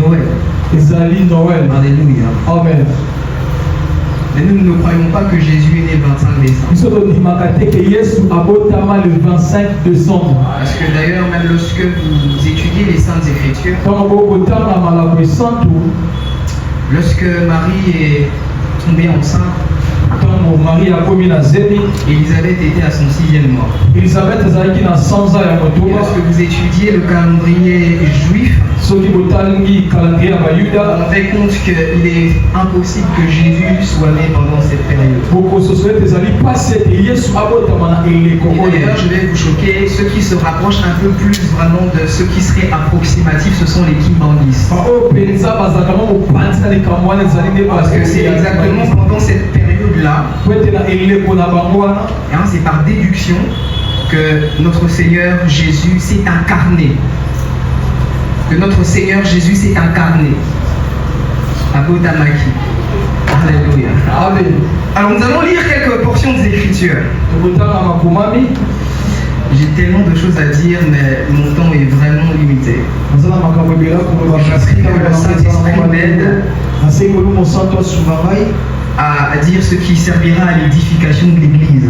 Noël. Alléluia. Amen. Mais nous ne croyons pas que Jésus est né le 25 décembre. Parce que d'ailleurs, même lorsque vous étudiez les Saintes Écritures, lorsque Marie est tombée enceinte, Élisabeth était à son 6e mois. Et lorsque vous étudiez le calendrier juif, on fait compte qu'il est impossible que Jésus soit né pendant cette période. Et d'ailleurs, je vais vous choquer, ceux qui se rapprochent un peu plus vraiment de ce qui serait approximatif, ce sont les kimbangis. Parce que c'est exactement pendant cette période-là, c'est par déduction que notre Seigneur Jésus s'est incarné. À Botamaki. Alléluia. Amen. Alors nous allons lire quelques portions des Écritures. J'ai tellement de choses à dire, mais mon temps est vraiment limité. Je prie que le Saint-Esprit m'aide à dire ce qui servira à l'édification de l'Église.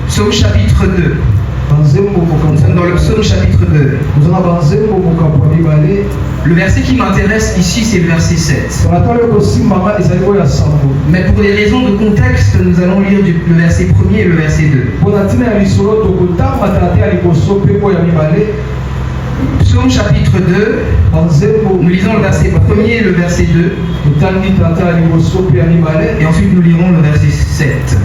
Psaume chapitre 2. Nous sommes dans le psaume chapitre 2. Le verset qui m'intéresse ici, c'est le verset 7. Mais pour des raisons de contexte, nous allons lire le verset 1er et le verset 2. Psaume chapitre 2, nous lisons le verset 1er et le verset 2. Et ensuite nous lirons le verset 7.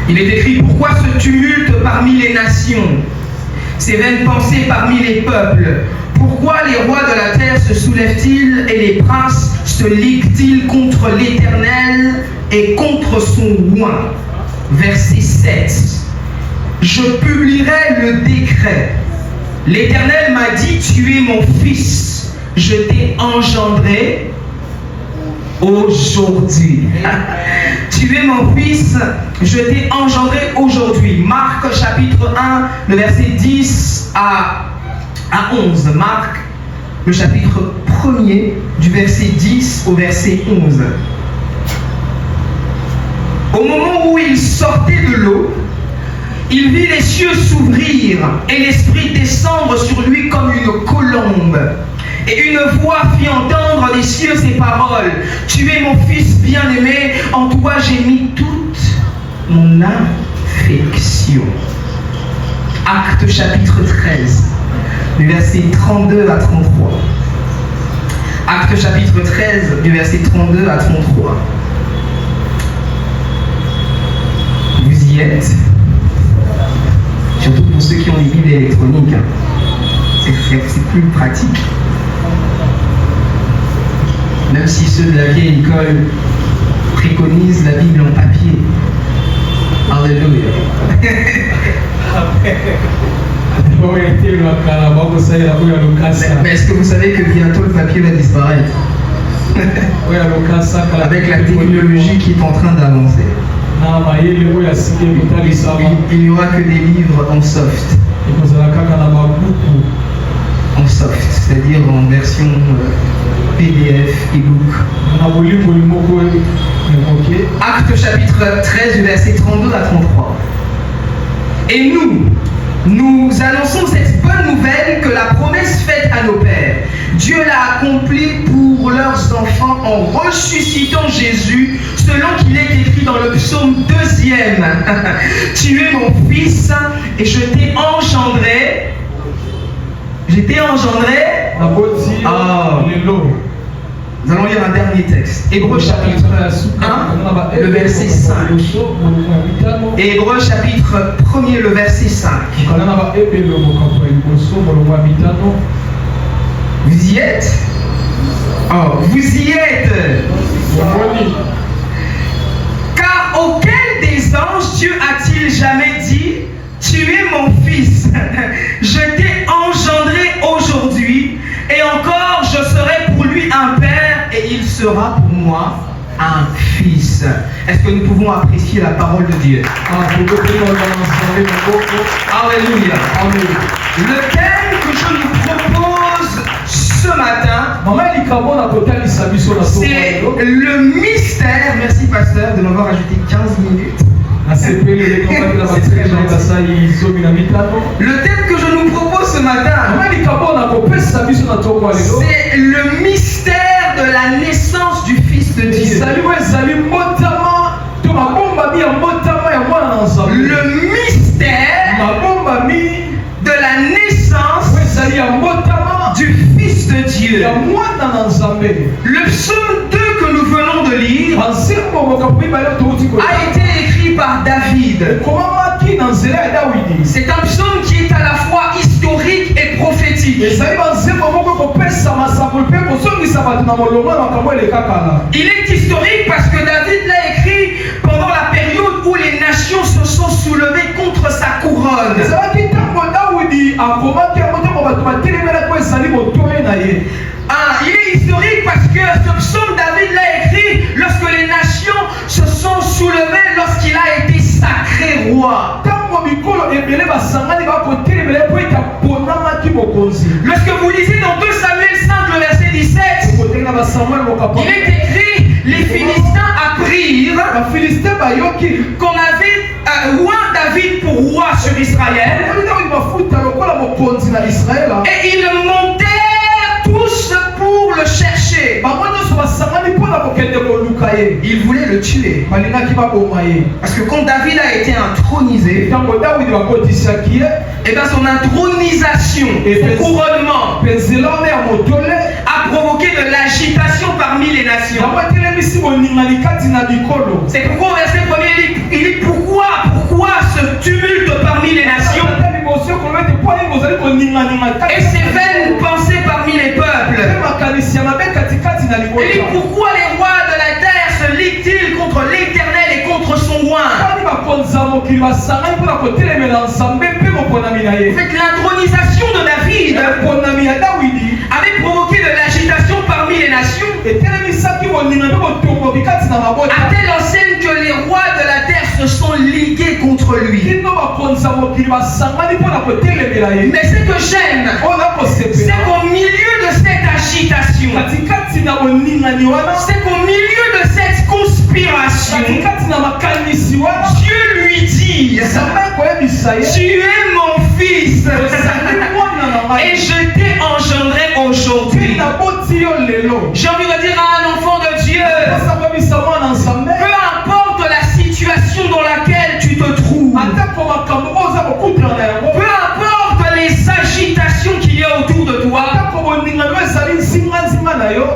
Il est écrit: pourquoi ce tumulte parmi les nations, ces vaines pensées parmi les peuples? Pourquoi les rois de la terre se soulèvent-ils et les princes se liguent-ils contre l'Éternel et contre son roi? Verset 7. Je publierai le décret. L'Éternel m'a dit: tu es mon fils, je t'ai engendré aujourd'hui. Tu es mon fils, je t'ai engendré aujourd'hui. Marc chapitre 1, le verset 10 à 11. Marc, le chapitre 1er, du verset 10 au verset 11. Au moment où il sortait de l'eau, il vit les cieux s'ouvrir et l'Esprit descendre sur lui comme une colombe. Et une voix fit entendre des cieux ces paroles: tu es mon fils bien-aimé, en toi j'ai mis toute mon affection. Actes chapitre 13, du verset 32 à 33. Actes chapitre 13, du verset 32 à 33. Vous y êtes? Surtout pour ceux qui ont des Bibles électroniques. C'est plus pratique. Même si ceux de la vieille école préconisent la Bible en papier. Alléluia. Mais est-ce que vous savez que bientôt le papier va disparaître? Avec la technologie qui est en train d'avancer. Il n'y aura que des livres en soft. En soft, c'est-à-dire en version PDF, e-book. Acte chapitre 13, du verset 32 à 33. Et nous annonçons cette bonne nouvelle, que la promesse faite à nos pères, Dieu l'a accomplie pour leurs enfants en ressuscitant Jésus, selon qu'il est écrit dans le psaume 2e. Tu es mon fils et je t'ai engendré. Je t'ai engendré. Nous allons lire un dernier texte. Hébreux chapitre 1, le verset 5. Hébreux chapitre 1er, le verset 5. Vous y êtes? Vous y êtes? Car auquel des anges Dieu a-t-il jamais dit: tu es mon fils, je t'ai engendré aujourd'hui, et encore je serai pour lui un père, et il sera pour moi un fils. Est-ce que nous pouvons apprécier la parole de Dieu? Alléluia. Le thème que je nous propose ce matin, c'est le mystère. Merci pasteur de m'avoir ajouté 15 minutes. Le thème que je nous propose ce matin, c'est le mystère de la naissance du Fils de Dieu. Le mystère de la naissance du Fils de Dieu. Le psaume 2 que nous venons de lire a été écrit par David. C'est un psaume qui est à la fois historique et prophétique. Il est historique parce que David l'a écrit pendant la période où les nations se sont soulevées contre sa couronne. Il est historique parce que ce psaume, David l'a écrit lorsque les nations se sont soulevées lorsqu'il a été sacré roi. Lorsque vous lisez dans 2 Samuel 5, le verset 17, il est écrit: les Philistins apprirent qu'on avait roi David pour roi sur Israël, et ils montèrent tous pour le chercher. Ils voulaient le tuer. Parce que quand David a été intronisé, et bien son intronisation, son couronnement, a provoqué de l'agitation parmi les nations. C'est pourquoi au verset 1er, il dit pourquoi ce tumulte parmi les nations et ces vaines pensées parmi les peuples? Il dit pourquoi les rois de la terre se liguent-ils contre l'Éternel et contre son roi? En fait, l'intronisation de David avait provoqué de l'agitation parmi les nations, à telle enseigne que les rois de la terre se sont ligués contre lui. Mais ce que j'aime, c'est qu'au milieu de cette agitation, c'est qu'au milieu de cette conspiration, Dieu lui dit: tu es mon fils et je t'ai engendré aujourd'hui. J'ai envie de dire à un enfant de Dieu, peu importe la situation dans laquelle tu te trouves, peu importe les agitations qu'il y a autour de toi,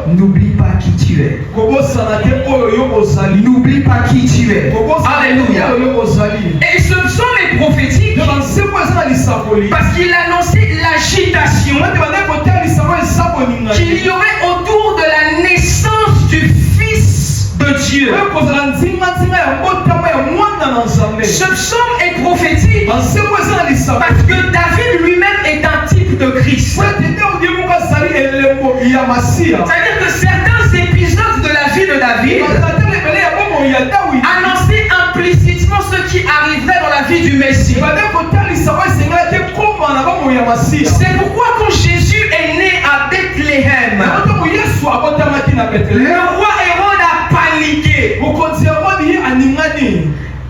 n'oublie pas qui tu es. N'oublie pas qui tu es. Alléluia. Et ce psaume est prophétique parce qu'il annonçait l'agitation qu'il y aurait autour de la naissance du Fils de Dieu. Ce psaume est prophétique parce que David lui-même est un type de Christ. C'est-à-dire que certains épisodes de la vie de David annonçaient implicitement ce qui arriverait dans la vie du Messie. C'est pourquoi quand Jésus est né à Bethléem, le roi Hérode a paniqué.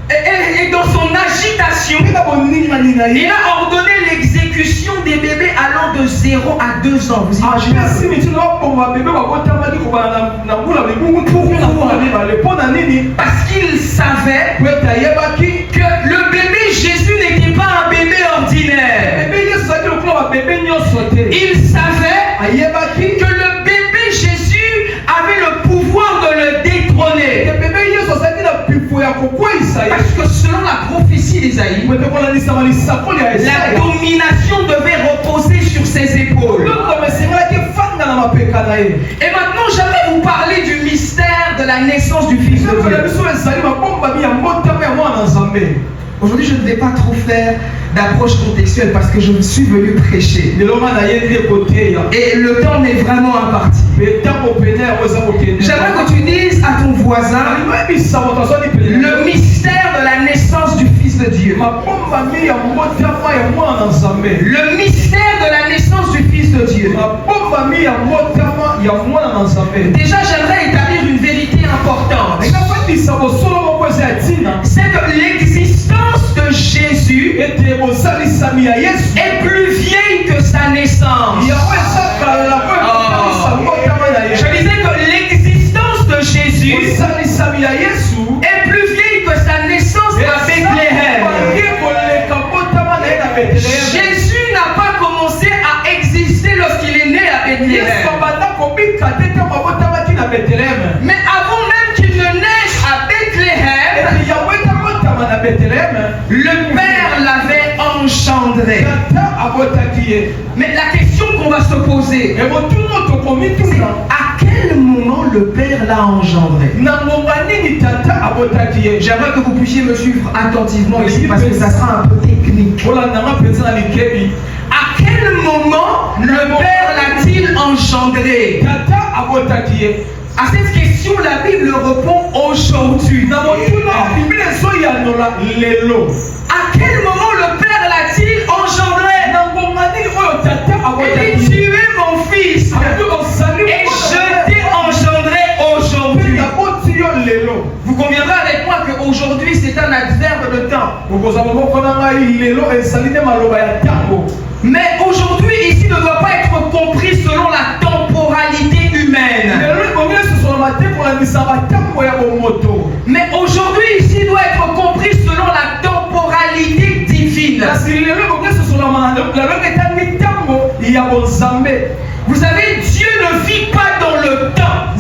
Et dans son agitation, il a ordonné l'exécution des bébés allant de 0 à 2 ans. Vous imaginez? Parce qu'il savait que le bébé Jésus n'était pas un bébé ordinaire. Il savait que le bébé Jésus avait le pouvoir de le détrôner. Parce que selon la prophétie d'Ésaïe, la domination devait reposer sur ses épaules. Et maintenant, j'aimerais vous parler du mystère de la naissance du Fils de Dieu. Aujourd'hui, je ne vais pas trop faire d'approche contextuelle parce que je me suis venu prêcher. Et le temps m'est vraiment imparti. J'aimerais que tu dises à ton voisin le mystère de la naissance du Fils de Dieu. Le mystère de la naissance du Fils de Dieu. Déjà, j'aimerais établir une vérité importante. C'est que l'existence de Jésus est plus vieille que sa naissance. Je disais que l'existence de Jésus est plus vieille que sa naissance à Bethléem. Jésus n'a pas commencé à exister lorsqu'il est né à Bethléem. Mais avant même qu'il ne naisse à Bethléem, le Père l'avait engendré. Mais la question qu'on va se poser, c'est à quel moment le Père l'a engendré? J'aimerais que vous puissiez me suivre attentivement ici parce que ça sera un peu technique. À quel moment le Père l'a-t-il engendré? À cette question, la Bible répond aujourd'hui. À quel moment le Père l'a-t-il engendré? Il dit, tu es mon fils et je t'ai engendré aujourd'hui. Vous conviendrez avec moi qu'aujourd'hui c'est un adverbe de temps. Mais aujourd'hui ici ne doit pas être compris selon la temporalité humaine. Mais aujourd'hui ici doit être compris selon la temporalité divine. Vous savez, Dieu ne vit pas dans le temps.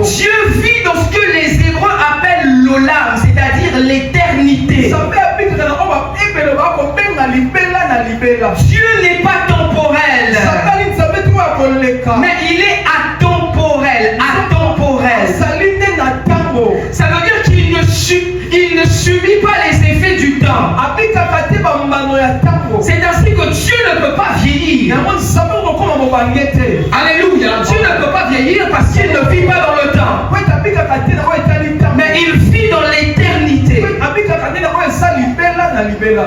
Dieu vit dans ce que les Hébreux appellent l'olam, c'est-à-dire l'éternité. Dieu n'est pas temporel, mais il est atemporel. Ça veut dire qu'il ne subit pas les effets du temps. C'est ainsi que Dieu ne peut pas vieillir. Alléluia. Dieu ne peut pas vieillir parce qu'il ne vit pas dans le temps. Mais il vit dans l'éternité.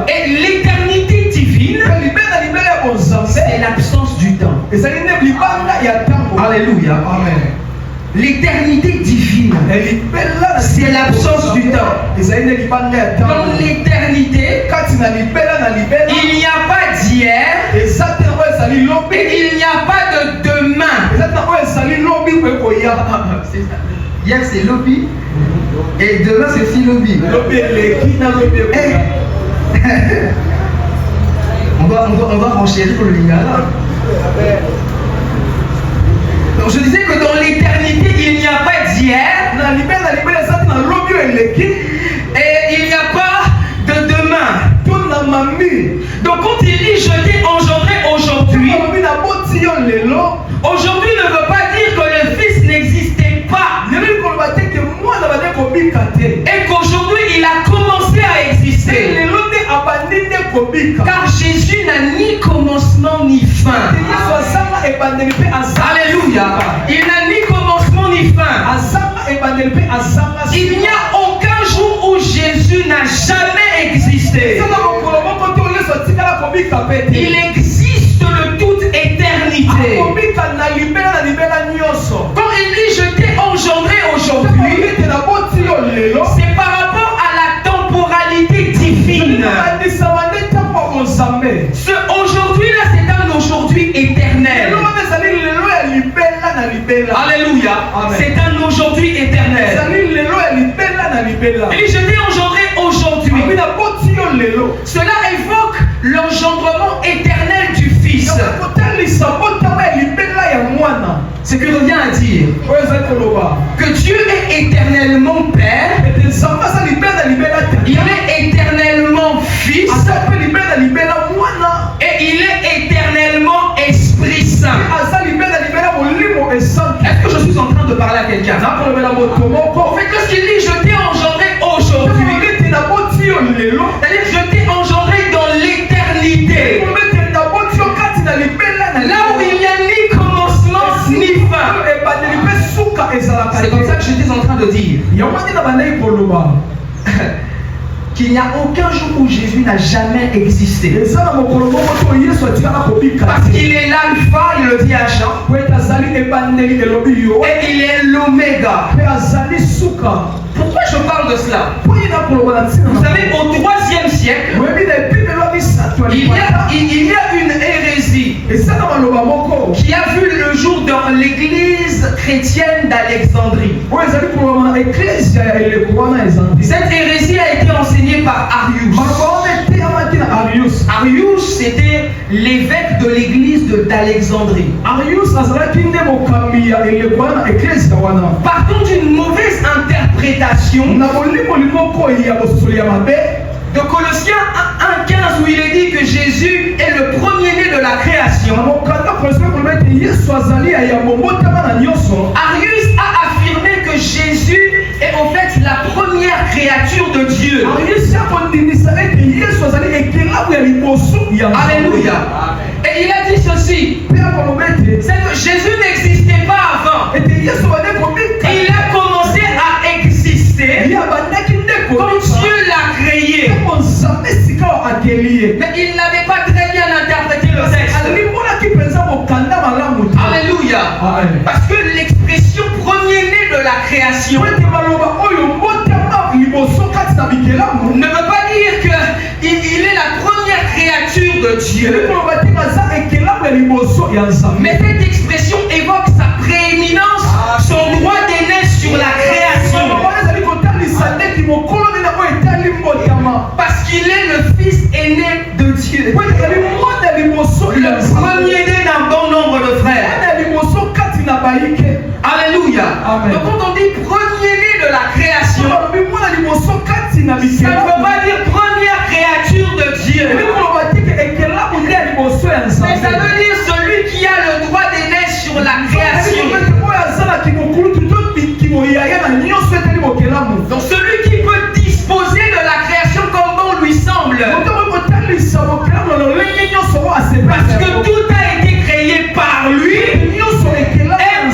Et l'éternité divine, c'est l'absence du temps. Alléluia. Amen. L'éternité divine, c'est l'absence du temps. Dans l'éternité, il n'y a pas d'hier et il n'y a pas de demain. Hier c'est lobby et demain c'est filobi. On va renchérir pour le lingala. Donc je disais que dans l'éternité, il n'y a pas d'hier et il n'y a pas de demain. Donc quand il dit je t'ai engendré aujourd'hui, aujourd'hui ne veut pas dire que le Fils n'existait pas et qu'aujourd'hui il a commencé à exister. Car Jésus n'a ni commencement ni fin. Alléluia. Il n'a ni commencement ni fin. Il n'y a aucun jour où Jésus n'a jamais existé. Il existe de toute éternité. Quand il dit je t'ai engendré aujourd'hui, c'est par rapport à la temporalité divine. Ce aujourd'hui-là, c'est un aujourd'hui éternel. Alléluia. C'est un aujourd'hui éternel. Et je t'ai engendré aujourd'hui. Cela évoque l'engendrement éternel du Fils. Ce que revient à dire que Dieu est éternellement Père, il est éternellement Fils et il est éternellement Esprit Saint. Est-ce que je suis en train de parler à quelqu'un? En fait, lorsqu'il dit je t'ai engendré aujourd'hui, c'est-à-dire je t'ai engendré qu'il n'y a aucun jour où Jésus n'a jamais existé. Parce qu'il est l'alpha, il le dit à Jean. Et il est l'oméga. Pourquoi je parle de cela? Vous savez, au 3e siècle, il y a une hérésie qui a vu le jour dans l'église chrétienne d'Alexandrie. Cette hérésie a été enseignée par Arius. Arius, c'était l'évêque de l'église d'Alexandrie. Partant d'une mauvaise interprétation de Colossiens 1,15 où il est dit que Jésus est le premier-né de la création, Arius a affirmé que Jésus est en fait la première créature de Dieu. Alléluia. Et il a dit ceci, c'est que Jésus n'existait pas avant. Il a commencé à exister quand Dieu l'a créé. Mais il n'avait pas très bien interprété le texte. Alléluia. Parce que l'expression premier-né de la création ne veut pas dire qu'il est la première créature de Dieu. Mais cette expression évoque sa prééminence, son droit d'aînesse sur la création. Parce qu'il est le fils aîné de Dieu. Le premier-né d'un bon nombre de frères. Alléluia. Donc quand on dit premier-né de la création, ça ne veut pas dire première créature de Dieu. Mais ça veut dire celui qui a le droit d'aînesse sur la création. Donc celui qui peut disposer de la création comme bon lui semble. Parce que tout a été créé par lui et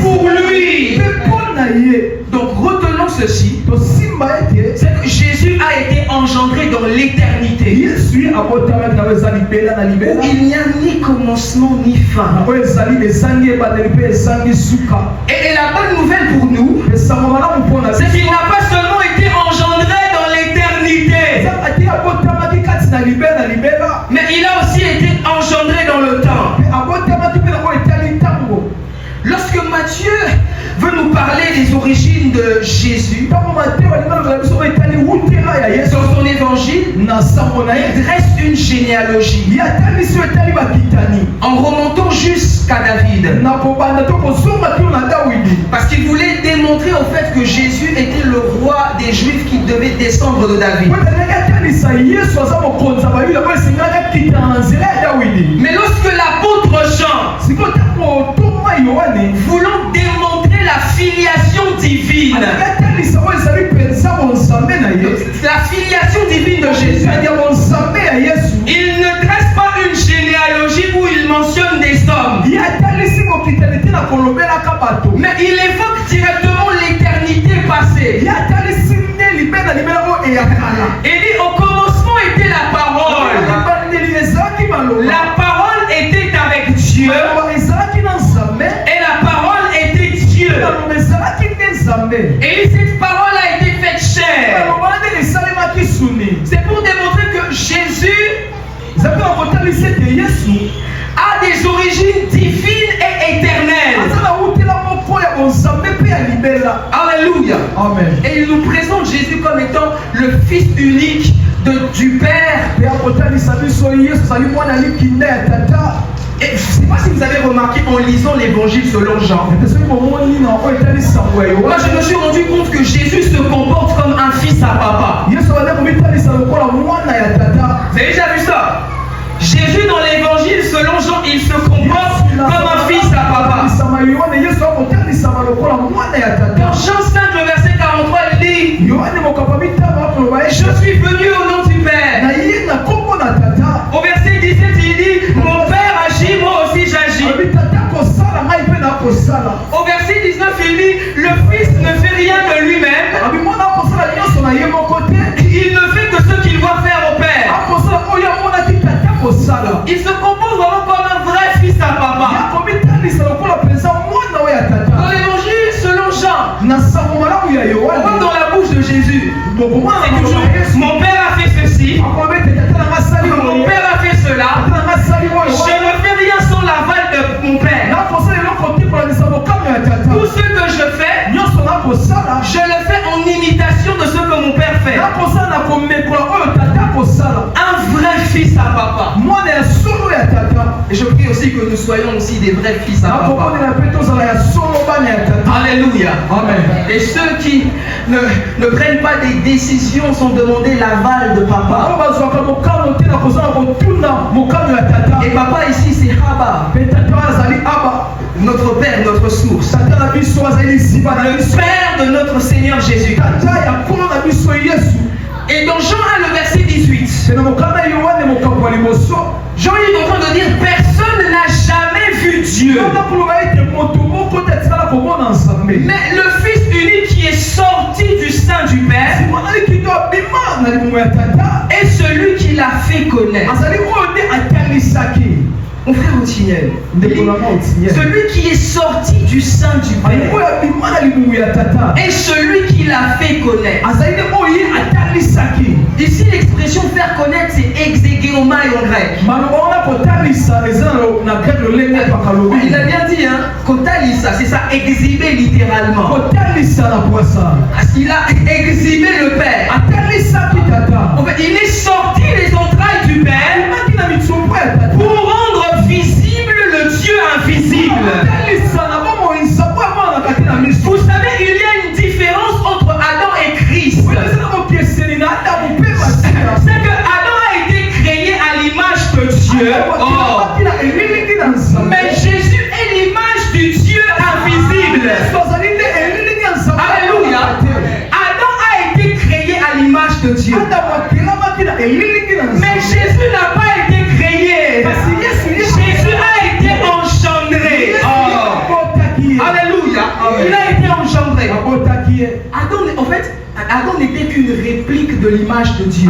pour lui. Donc retenons ceci, c'est que Jésus a été engendré dans l'éternité, où il n'y a ni commencement ni fin. Et la bonne nouvelle pour nous, c'est qu'il n'a pas seulement été engendré dans l'éternité, mais il a aussi été engendré dans le temps. Lorsque Matthieu veut nous parler des origines de Jésus, dans son évangile, il dresse une généalogie en remontant jusqu'à David. Parce qu'il voulait démontrer au fait que Jésus était le roi des Juifs qui devait descendre de David. Mais lorsque l'apôtre Jean, voulant démontrer la filiation divine, la filiation divine de Jésus, il ne dresse pas une généalogie où il mentionne des hommes, mais il évoque directement l'éternité passée. Il dit au commencement était la parole. La parole était avec Dieu et la parole était Dieu. Et cette parole a été faite chair. C'est pour démontrer que Jésus a des origines divines et éternelles. Alléluia. Amen. Et il nous présente Jésus comme étant le fils unique du Père. Et je ne sais pas si vous avez remarqué en lisant l'évangile selon Jean. Moi je me suis rendu compte que Jésus se comporte comme un fils à papa. Vous avez déjà vu ça? Jésus dans l'évangile selon Jean, il se comporte comme un fils à papa. Dans Jean 5, le verset 43, il dit: je suis venu au nom du Père. Au verset 17, il dit: mon Père agit, moi aussi j'agis. Au verset 19, il dit: le Fils ne fait rien de lui-même. Il ne fait que ce qu'il voit C'est toujours mon père a fait ceci, mon père a fait cela. Je ne fais rien sans l'aval de mon père. Tout ce que je fais, je le fais en imitation de ce que mon père fait. Un vrai fils à papa. Et je prie aussi que nous soyons aussi des vrais fils à papa. Alléluia. Amen. Et ceux qui ne prennent pas des décisions sans demander l'aval de papa. Et papa ici c'est Abba. Notre Père, notre source. Le Père de notre Seigneur Jésus. Et dans Jean 1, le verset 18, Jean est en train de dire personne n'a jamais vu Dieu. Mais le Fils unique qui est sorti du sein du Père est celui qui l'a fait connaître. Mon frère Otignel, celui qui est sorti du sein du Père est celui qui l'a fait connaître. Ici l'expression faire connaître c'est exégéomai en grec. Il a bien dit, hein, kotalisa, c'est ça, exhiber littéralement. Parce qu'il a exhibé le Père. En fait, il est sorti des entrailles du Père pour rendre visible le Dieu invisible. Vous savez, il y a une différence entre Adam et Christ. C'est que Adam a été créé à l'image de Dieu. Oh. Mais Jésus est l'image du Dieu invisible. Alléluia. Adam a été créé à l'image de Dieu. Mais Jésus n'a pas été créé. Jésus a été engendré. Oh. Alléluia. Il a été engendré. Adam, en fait, Adam n'était qu'une réplique de l'image de Dieu.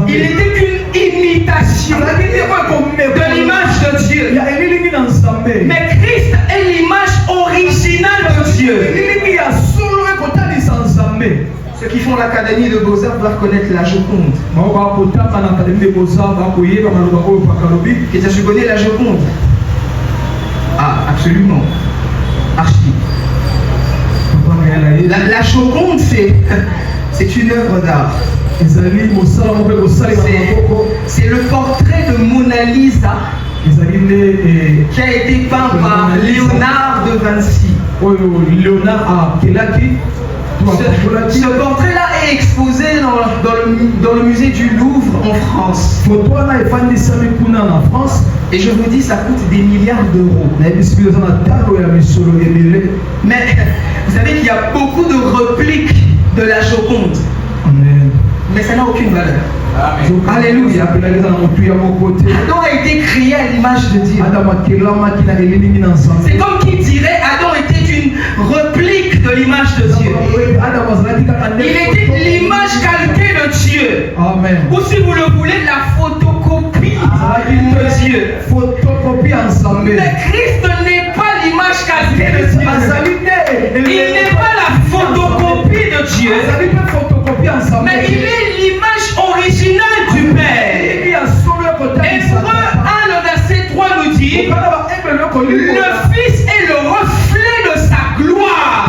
Il n'était qu'une imitation de l'image de Dieu. Mais Christ est l'image originale de Dieu. Ceux qui font l'académie de Beaux-Arts doivent connaître la Joconde. Et tu connais la Joconde? Ah, absolument. Archi. La Joconde, c'est une œuvre d'art. C'est le portrait de Mona Lisa qui a été peint par Léonard de Vinci. Ce portrait-là est exposé dans le musée du Louvre en France. Et je vous dis, ça coûte des milliards d'euros. Mais vous savez qu'il y a beaucoup de répliques de la Joconde. Mais ça n'a aucune valeur. Amen. Alléluia. Adam a été créé à l'image de Dieu. C'est comme qui dirait Adam était une réplique de l'image de Dieu. Il était l'image calquée de Dieu. Amen. Ou si vous le voulez, la photocopie de Dieu. Mais Christ n'est pas l'image calquée de Dieu. Il n'est pas la photocopie de Dieu. Mais il est l'image originale du Père. Hébreux 1, le verset 3 nous dit le Fils est le reflet de sa gloire,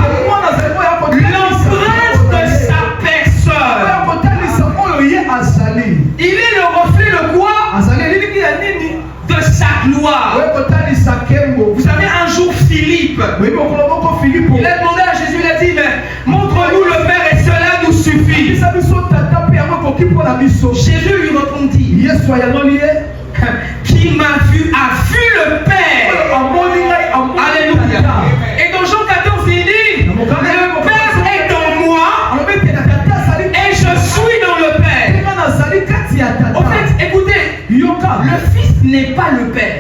l'empreinte de sa personne. Il est le reflet de quoi? De sa gloire. Vous savez, un jour Philippe, il a demandé à Jésus, il a dit, mais montre-nous le Père et cela nous suffit. Jésus lui répondit, qui m'a vu a vu le Père. Alléluia. Et dans Jean 14 il dit, le Père est en moi et je suis dans le Père. En fait, écoutez, le Fils n'est pas le Père.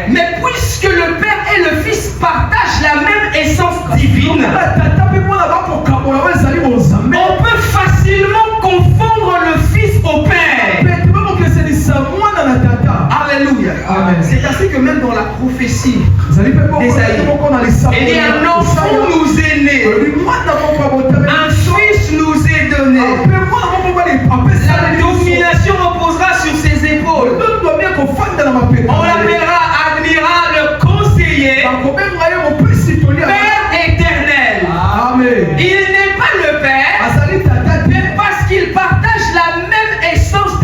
Mais puisque le Père et le Fils partagent la même essence divine, on peut facilement confondre le Fils au Père. Alléluia. C'est ainsi que même dans la prophétie d'Ésaïe, il dit un enfant nous est né,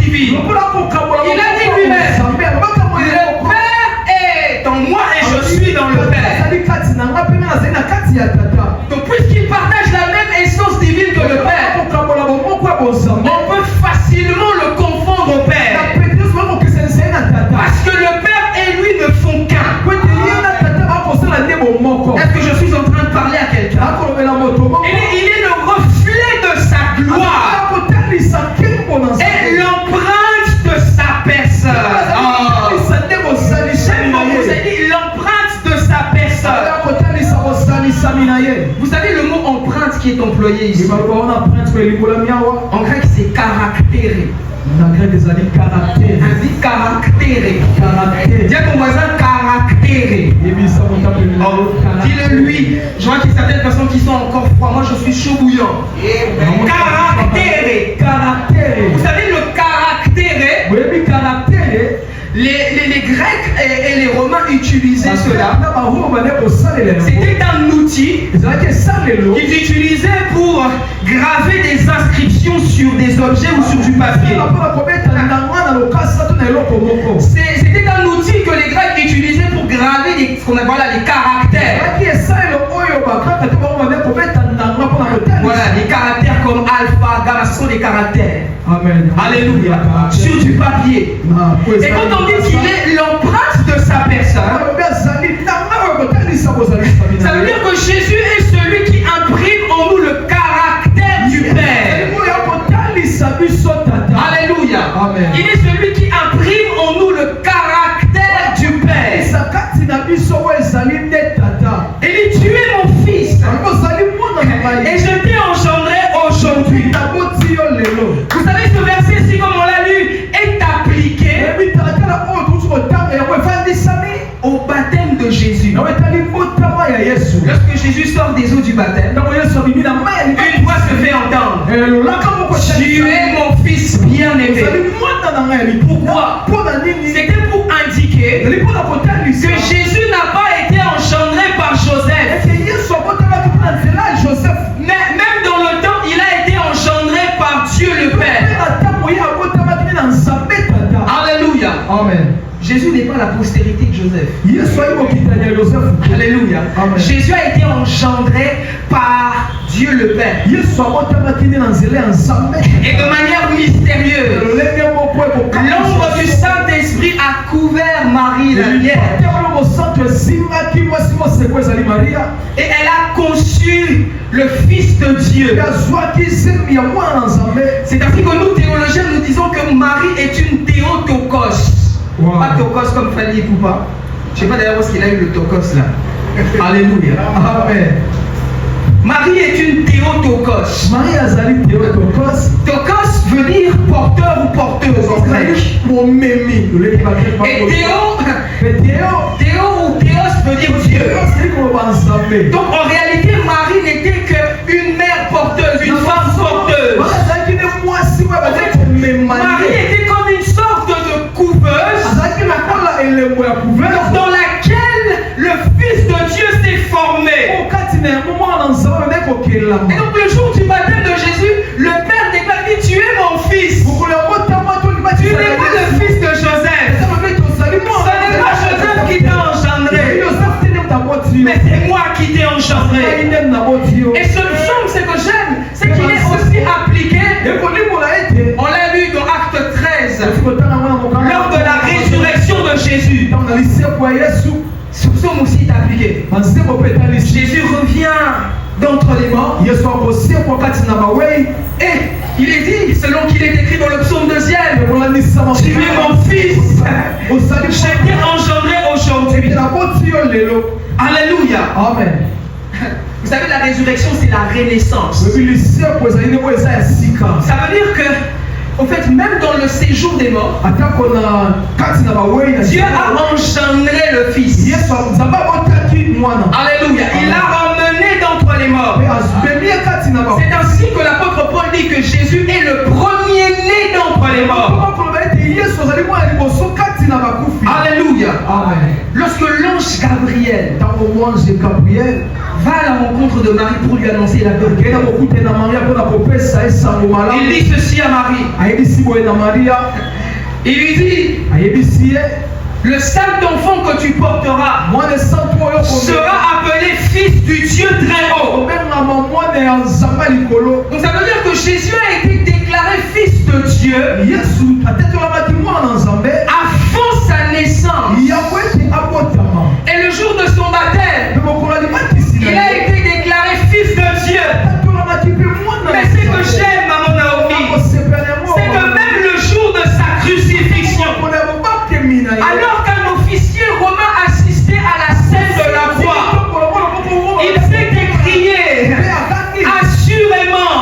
divine. Il a dit lui-même, le Père est en moi et je suis dans le Père. Donc puisqu'il partage la même essence divine que le Père, on peut facilement le confondre au Père. Parce que le Père et lui ne font qu'un. Est-ce que je suis en train de parler à quelqu'un? Il est le reflet de sa gloire et l'empreinte de sa personne. L'empreinte de sa personne. Vous savez le mot empreinte qui est employé ici? En grec c'est caractère. On dit caractère. Dis à ton voisin caractère. Dis-le lui. Je vois qu'il y a certaines personnes qui sont encore froides. Moi je suis chaud bouillant. Caractère. Vous savez le caractère. Les Grecs et les Romains utilisaient cela. C'était un outil qu'ils utilisaient pour graver des inscriptions sur des objets ou sur du papier. C'était un outil que les Grecs utilisaient pour graver les caractères. Voilà, des caractères comme alpha, gamma, ce sont des caractères. Amen. Alléluia. Sur du papier. Et quand on dit qu'il est l'empreinte de sa personne, ça veut dire que Jésus est celui qui imprime en nous le caractère du Père. Alléluia. Amen. Il est celui qui imprime en nous le caractère du Père. Il dit, tu es mon fils et je t'ai engendré aujourd'hui. Vous savez, ce verset-ci, comme on l'a lu, est appliqué au baptême de Jésus. Lorsque Jésus sort des eaux du baptême, une voix se fait entendre. Tu es mon fils bien-aimé. Pourquoi? C'était pour indiquer que Jésus n'a pas été engendré par Joseph. Mais même dans le temps, il a été engendré par Dieu le Père. Alléluia. Amen. Jésus n'est pas la postérité de Joseph. Alléluia. Amen. Jésus a été engendré par Dieu le Père. Et de manière mystérieuse, l'ombre du Saint-Esprit a couvert Marie la Vierge. Et elle a conçu le Fils de Dieu. C'est ainsi que nous théologiens nous disons que Marie est une théotokos. Wow. Pas tokos comme Fanny Poupa. Je ne sais pas d'ailleurs où il a eu le tokos là. Alléluia. Amen. Marie est une théotokos. Tokos veut dire porteur ou porteuse en grec. Et théo ou théos veut dire Dieu. Donc en réalité, Marie n'était qu'une mère porteuse, une femme porteuse. Marie était comme une sorte de couveuse dans laquelle le Fils de Dieu s'est formé. Et donc le jour du baptême de Jésus, le Père déclare, tu es mon fils. Tu n'es pas le fils de Joseph. Ce n'est pas Joseph qui t'a engendré, mais c'est moi qui t'ai engendré. Et ce psaume, ce que j'aime, c'est qu'il est aussi appliqué. On l'a lu dans Acte 13, lors de la résurrection de Jésus. Ce psaume aussi est appliqué. Jésus revient d'entre les morts. Et il est dit, selon qu'il est écrit dans le psaume 2e, tu es mon fils, je t'ai engendré aujourd'hui. Alléluia. Amen. Vous savez, la résurrection, c'est la renaissance. Ça veut dire que, en fait, même dans le séjour des morts, Dieu a engendré le Fils. Alléluia. Il l'a ramené d'entre les morts. C'est ainsi que l'apôtre Paul dit que Jésus est le premier-né d'entre les morts. Alléluia. Amen. Lorsque l'ange Gabriel va à la rencontre de Marie pour lui annoncer la bonne nouvelle. Il dit ceci à Marie. Il lui dit, le saint enfant que tu porteras sera appelé fils du Dieu très haut. Donc ça veut dire que Jésus a été déclaré fils de Dieu avant sa naissance. Et le jour de son baptême, il a été déclaré fils de Dieu. Mais ce que j'aime, maman Naomi, c'est que même le jour de sa crucifixion, alors qu'un officier romain assistait à la scène de la croix, il s'est écrié assurément,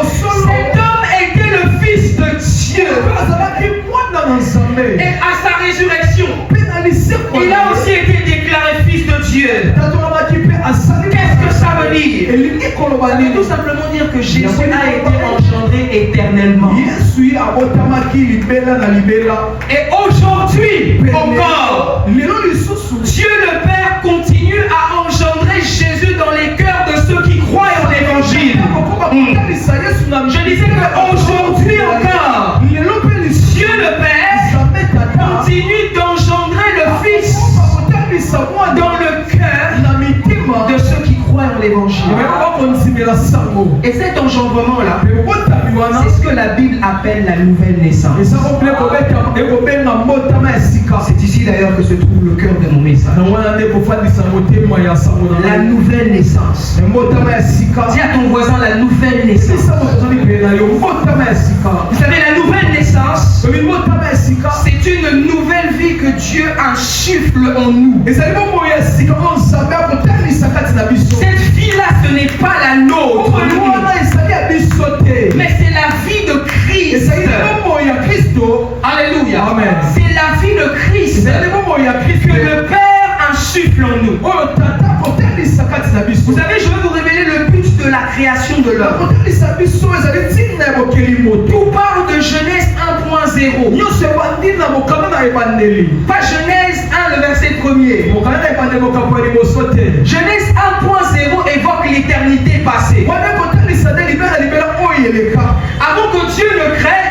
cet homme était le fils de Dieu. Et à sa résurrection, il a aussi été déclaré fils de Dieu. Qu'est-ce que ça veut dire? Tout simplement dire que Jésus a été engendré éternellement. Et aujourd'hui encore, Dieu le Père continue à engendrer Jésus dans les cœurs de ceux qui croient en l'évangile. Je disais qu'aujourd'hui encore, Dieu le Père continue d'engendrer le Fils dans le cœur de ceux qui croient en l'évangile. Et cet engendrement-là, c'est ce que la Bible appelle la nouvelle naissance. C'est ici d'ailleurs que se trouve le cœur de mon message. La nouvelle naissance. Dis à ton voisin la nouvelle naissance. Vous savez, la nouvelle naissance, c'est une nouvelle vie que Dieu insuffle en nous. Cette vie-là, ce n'est pas la nôtre, mais c'est la vie de Christ. Alléluia. Amen. C'est la vie de Christ que le Père insuffle en nous. Vous savez, je vais vous révéler le but de la création de l'homme. Tout parle de Genèse 1.0. Pas Genèse 1, le verset 1er. Genèse 1.0 évoque l'éternité passée. Avant que Dieu ne crée,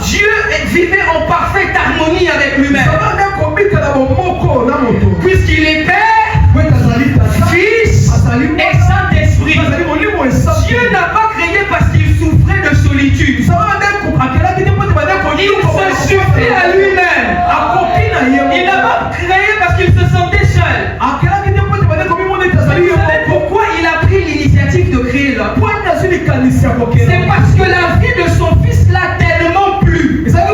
Dieu vivait en parfaite harmonie avec lui-même. Puisqu'il est Père, Fils et Saint-Esprit. Dieu n'a pas créé parce qu'il souffrait de solitude. Il se suffit à lui-même. Il n'a pas créé parce qu'il se sentait seul. Vous savez pourquoi il a pris l'initiative de créer l'homme? C'est parce que la vie de son fils l'a tellement plu. Vous savez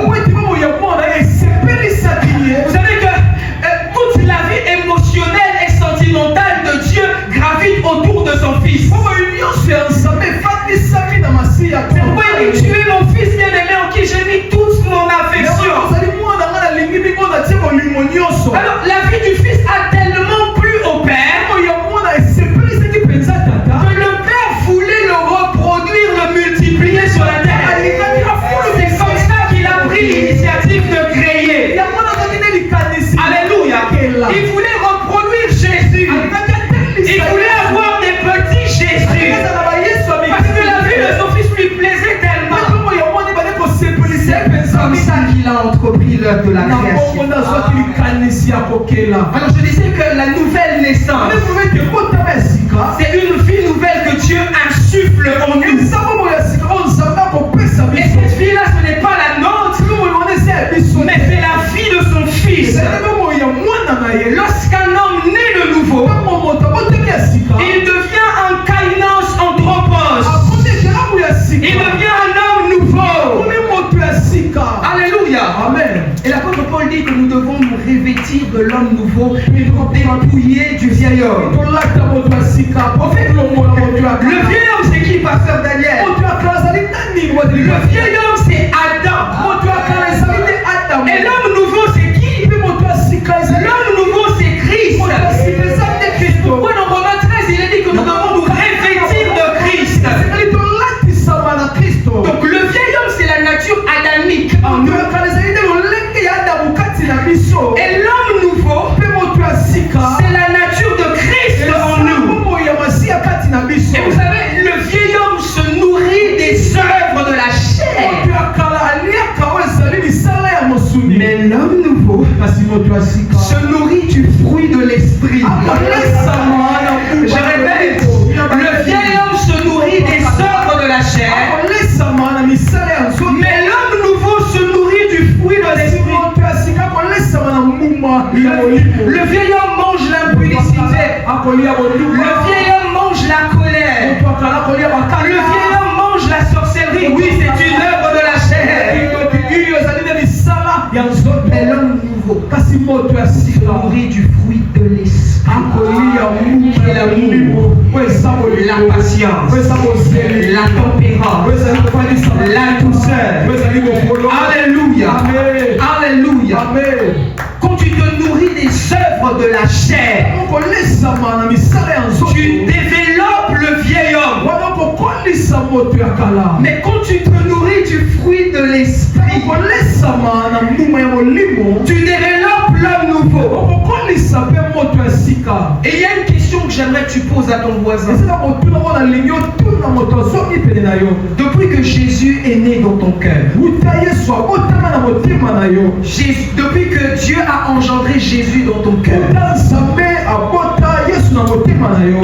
que toute la vie émotionnelle et sentimentale de Dieu gravite autour de son fils. C'est pourquoi il dit, tu es mon fils bien-aimé en qui j'ai mis toute mon affection. Alors la vie du fils a tellement plu au Père que le Père voulait le reproduire, le multiplier sur la terre. C'est comme ça qu'il a pris l'initiative de créer. Alléluia. Il voulait reproduire Jésus. Il voulait avoir des petits Jésus. Parce que la vie de son fils lui plaisait tellement. C'est comme ça qu'il a entrepris l'œuvre de la création. Alors je disais que la nouvelle naissance, c'est une vie nouvelle que Dieu insuffle en nous. Et cette vie-là, ce n'est pas la nôtre, mais c'est la vie de son fils. Lorsqu'un homme naît de nouveau, il devient un kainos anthropos. Il devient un homme nouveau. Alléluia. Amen. Et l'apôtre Paul dit que nous devons nous revêtir de l'homme nouveau et nous dépouiller du vieil homme. En fait, le vieil homme, c'est qui, pasteur Daniel? Le vieil homme, c'est Adam. Et l'homme nouveau, c'est qui? L'homme nouveau, c'est Christ. Pourquoi dans Romains 13, il est dit que nous devons nous revêtir de Christ? Donc le vieil homme, c'est la nature adamique en nous. Et l'homme nouveau, c'est la nature de Christ en se nourrit du fruit de l'esprit. Je répète, le vieil homme se nourrit des œuvres de la chair, mais l'homme nouveau se nourrit du fruit de l'esprit. Le vieil homme mange l'impudicité. Le vieil homme mange la colère. Le vieil homme mange la sorcellerie. Oui, c'est une œuvre de la chair. Mais l'homme nouveau se nourrit du fruit de l'esprit. L'amour, la patience, la tempérance, la douceur. Alléluia. Alléluia. Quand tu te nourris des œuvres de la chair, tu développes le vieil homme. Mais quand tu te nourris du fruit de l'esprit, tu développes l'homme nouveau. Et il y a une question que j'aimerais que tu poses à ton voisin. Depuis que Jésus est né dans ton cœur, depuis que Dieu a engendré Jésus dans ton cœur,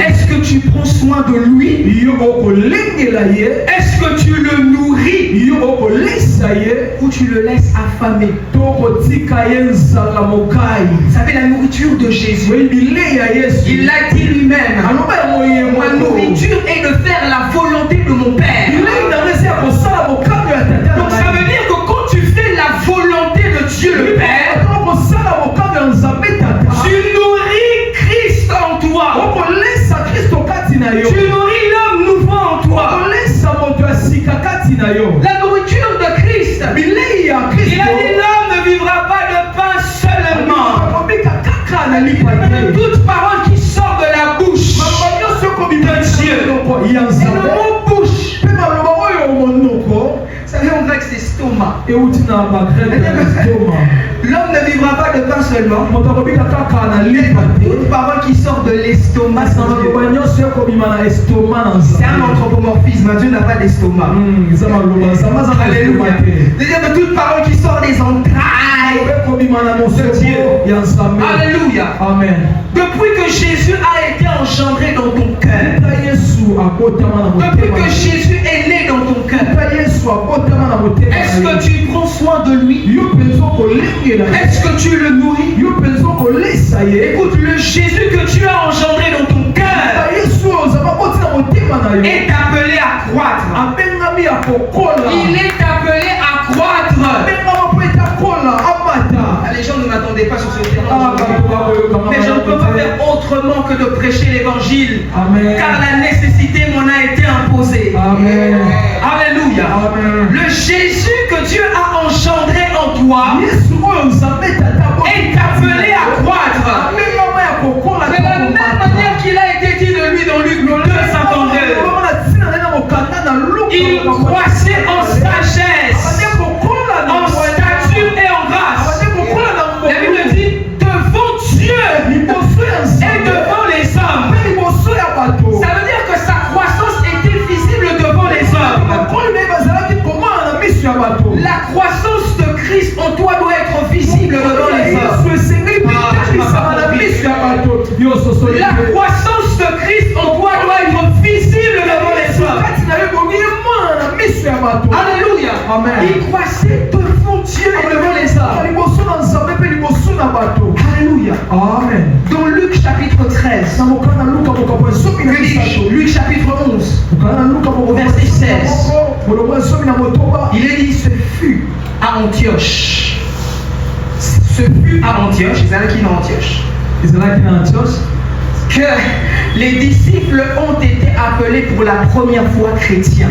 est-ce que tu prends soin de lui? Est-ce que tu le nourris ou tu le laisses affamer? Vous savez, la nourriture de Jésus, il l'a dit lui-même. Ma nourriture est de faire la volonté de mon Père. Donc ça veut dire que quand tu fais la volonté de Dieu le Père, tu nourris Christ en toi. Tu nourris l'homme nouveau en toi. La nourriture de Christ. Il a dit l'homme ne vivra pas de pain seulement, mais de toute parole qui sort de la bouche de Dieu. Et le mot bouche, vous savez, on dirait que c'est stomac. L'homme ne vivra pas de pain seulement, mais toute parole qui sort de l'estomac. C'est un anthropomorphisme. Dieu n'a pas d'estomac. Alléluia. C'est-à-dire de toute parole qui sort des entrailles de Dieu. Alléluia. Amen. Depuis que Jésus a été engendré dans ton cœur, depuis que Jésus est né dans ton cœur, est-ce que tu prends soin de lui? Est-ce que tu le nourris? Écoute, le Jésus que tu as engendré dans ton cœur est appelé à croître. Il est appelé à croître. Les gens ne m'attendaient pas sur ce terrain. Mais je ne peux pas faire autrement que de prêcher l'évangile. Car la nécessité m'en a été imposée. Amen. Alléluia. Amen. Le Jésus que Dieu a engendré en toi est appelé à croître. De la même manière qu'il a été dit de lui dans Luc 2:52. Il croissait en sagesse, en stature et en grâce. La Bible dit devant Dieu et devant les hommes. Ça veut dire que sa croissance était visible devant les hommes. La croissance de Christ en toi doit être visible devant les hommes. La croissance de Christ en toi doit être visible devant les hommes. Alléluia. Amen. Il croissait devant Dieu et devant les hommes. Alléluia. Amen. Dans Luc chapitre 13, Luc chapitre 11, verset 16, il est dit, ce fut à Antioche. Ce fut à Antioche, que les disciples ont été appelés pour la première fois chrétiens.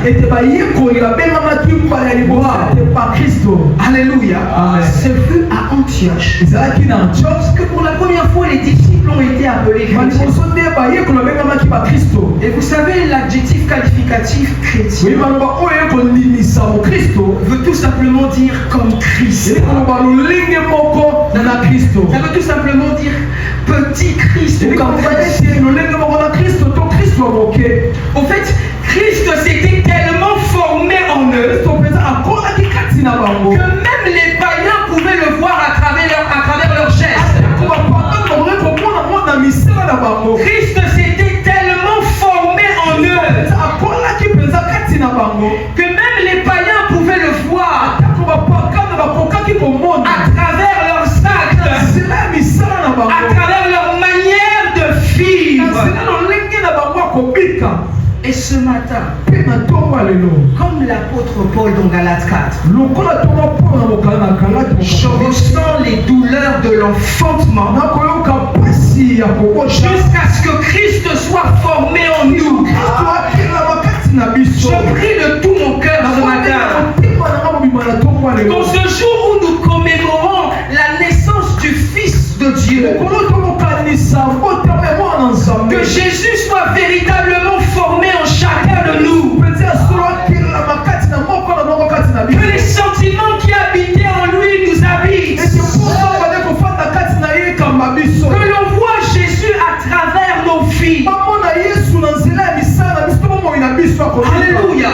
Alléluia. Ce fut à Antioche que pour la première fois les disciples ont été appelés chrétiens. Et vous savez, l'adjectif qualificatif chrétien veut tout simplement dire comme Christ. Ça veut tout simplement dire petit Christ ou comme Christ. En fait, Christ s'était tellement formé en eux que même les païens pouvaient le voir à travers leurs gestes. matin, comme l'apôtre Paul dans Galates 4, je ressens les douleurs de l'enfantement jusqu'à ce que Christ soit formé en nous. Je prie de tout mon cœur ce matin, dans ce jour où nous commémorons la naissance du Fils de Dieu, que Jésus soit véritablement formé en chacun de nous, que les sentiments qui habitaient en lui nous habitent, que l'on voit Jésus à travers nos vies. Alléluia.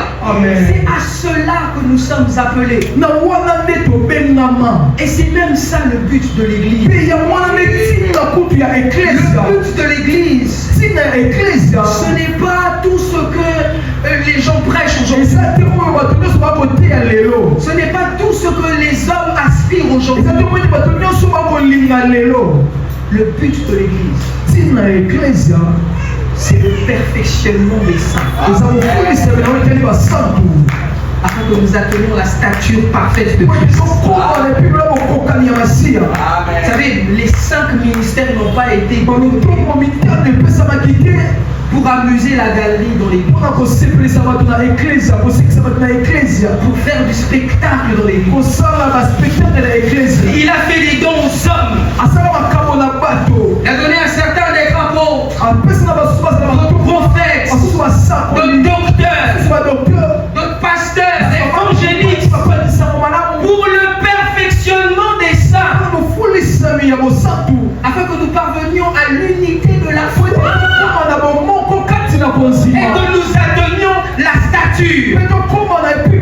C'est à cela que nous sommes appelés. Et c'est même ça le but de l'Église. Le but de l'Église, ce n'est pas tout ce que les gens prêchent aujourd'hui. Ce n'est pas tout ce que les hommes aspirent aujourd'hui. Le but de l'Église, c'est le perfectionnement des saints, afin que nous atteignions la stature parfaite de Christ. Vous savez, les 5 ministères n'ont pas été pour amuser la galerie dans l'église, pour faire du spectacle dans l'église. Il a fait des dons aux hommes. Il a donné un certain des apôtres, d'autres prophètes, d'autres docteurs, d'autres pasteurs, des évangélistes, pour le perfectionnement des saints, afin que nous parvenions à l'unité de la foi et que nous atteignions la stature.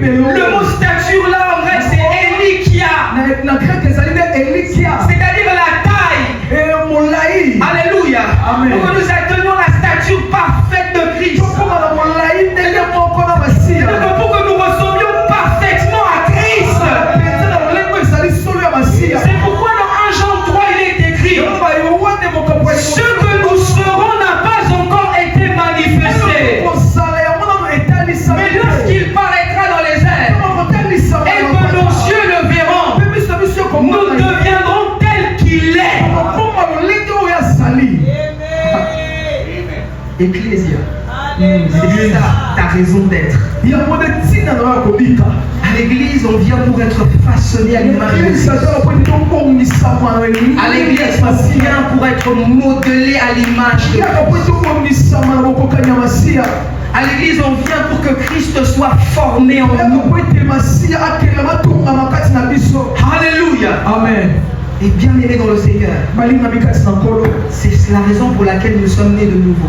Le mot stature là en grec c'est elikia, c'est-à-dire la taille. Alléluia. Pour que nous atteignions la stature parfaite de Christ. Donc pour que nous ressemblions parfaitement à Christ. C'est pourquoi dans 1 Jean 3 il est écrit: ce que nous serons n'a pas encore été manifesté, mais lorsqu'il paraîtra dans les airs et que nos yeux le verront, nous deviendrons tels qu'il est. Ecclésia, c'est ça ta raison d'être. À l'église, on vient pour être façonné à l'image de Christ. À l'église, on vient pour être modelé à l'image de Christ. À l'église, on vient pour que Christ soit formé en nous. Alléluia. Amen. Et bien aimé dans le Seigneur, c'est la raison pour laquelle nous sommes nés de nouveau.